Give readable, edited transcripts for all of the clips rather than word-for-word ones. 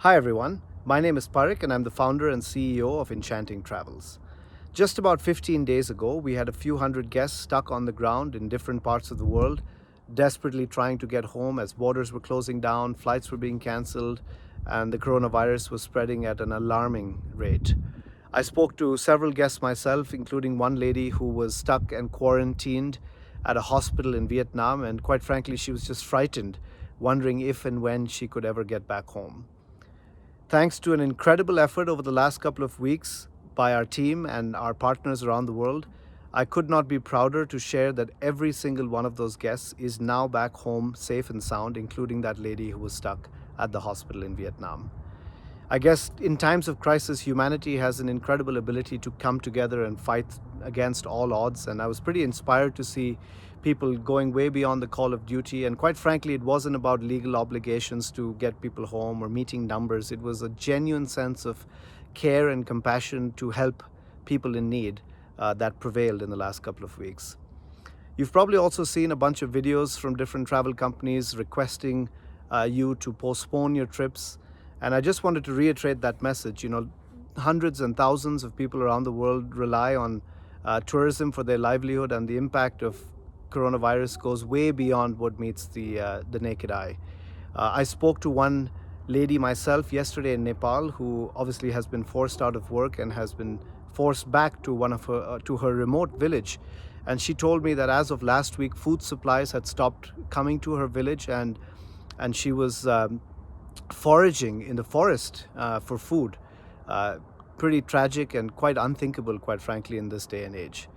Hi everyone, my name is Parik and I'm the founder and CEO of Enchanting Travels. Just about 15 days ago, we had a few hundred guests stuck on the ground in different parts of the world, desperately trying to get home as borders were closing down, flights were being cancelled, and the coronavirus was spreading at an alarming rate. I spoke to several guests myself, including one lady who was stuck and quarantined at a hospital in Vietnam, and quite frankly, she was just frightened, wondering if and when she could ever get back home. Thanks to an incredible effort over the last couple of weeks by our team and our partners around the world, I could not be prouder to share that every single one of those guests is now back home safe and sound, including that lady who was stuck at the hospital in Vietnam. I guess in times of crisis, humanity has an incredible ability to come together and fight against all odds. And I was pretty inspired to see people going way beyond the call of duty. And quite frankly, it wasn't about legal obligations to get people home or meeting numbers. It was a genuine sense of care and compassion to help people in need that prevailed in the last couple of weeks. You've probably also seen a bunch of videos from different travel companies requesting you to postpone your trips. And I just wanted to reiterate that message. Hundreds and thousands of people around the world rely on tourism for their livelihood, and the impact of coronavirus goes way beyond what meets the naked eye. I spoke to one lady myself yesterday in Nepal who obviously has been forced out of work and has been forced back to her remote village. And she told me that as of last week, food supplies had stopped coming to her village, and she was foraging in the forest for food. Pretty tragic and quite unthinkable, quite frankly, in this day and age.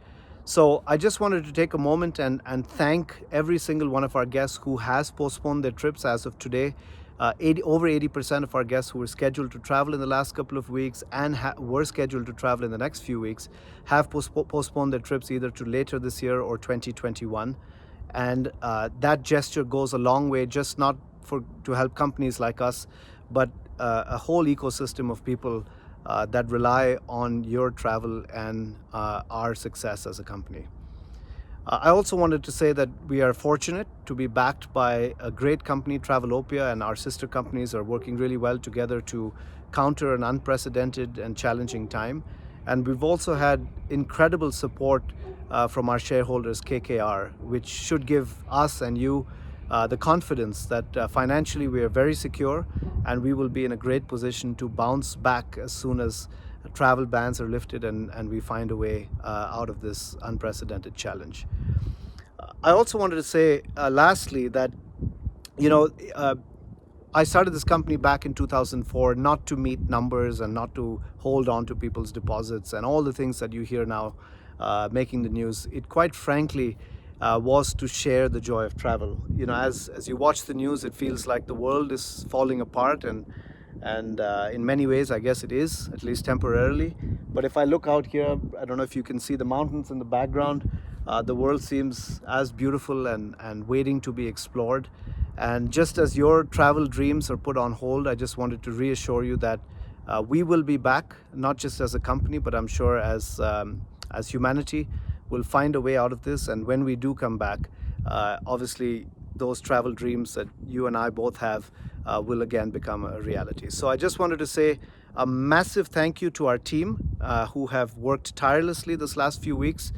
So I just wanted to take a moment and thank every single one of our guests who has postponed their trips as of today. Over 80% of our guests who were scheduled to travel in the last couple of weeks and were scheduled to travel in the next few weeks have postponed their trips either to later this year or 2021. And that gesture goes a long way, just not to help companies like us, but a whole ecosystem of people that rely on your travel and our success as a company. I also wanted to say that we are fortunate to be backed by a great company, Travelopia, and our sister companies are working really well together to counter an unprecedented and challenging time. And we've also had incredible support from our shareholders, KKR, which should give us and you the confidence that financially we are very secure and we will be in a great position to bounce back as soon as travel bans are lifted and we find a way out of this unprecedented challenge. I also wanted to say lastly that, I started this company back in 2004 not to meet numbers and not to hold on to people's deposits and all the things that you hear now making the news. It quite frankly was to share the joy of travel. As you watch the news, it feels like the world is falling apart, and in many ways, I guess it is, at least temporarily. But if I look out here, I don't know if you can see the mountains in the background. The world seems as beautiful and waiting to be explored. And just as your travel dreams are put on hold, I just wanted to reassure you that we will be back, not just as a company, but I'm sure as humanity, we'll find a way out of this. And when we do come back, obviously those travel dreams that you and I both have will again become a reality. So I just wanted to say a massive thank you to our team who have worked tirelessly this last few weeks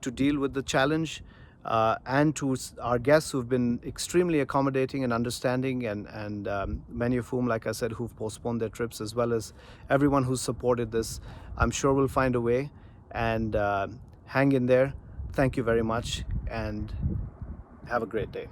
to deal with the challenge, and to our guests who've been extremely accommodating and understanding, and many of whom, like I said, who've postponed their trips, as well as everyone who's supported this. I'm sure we'll find a way, and hang in there. Thank you very much and have a great day.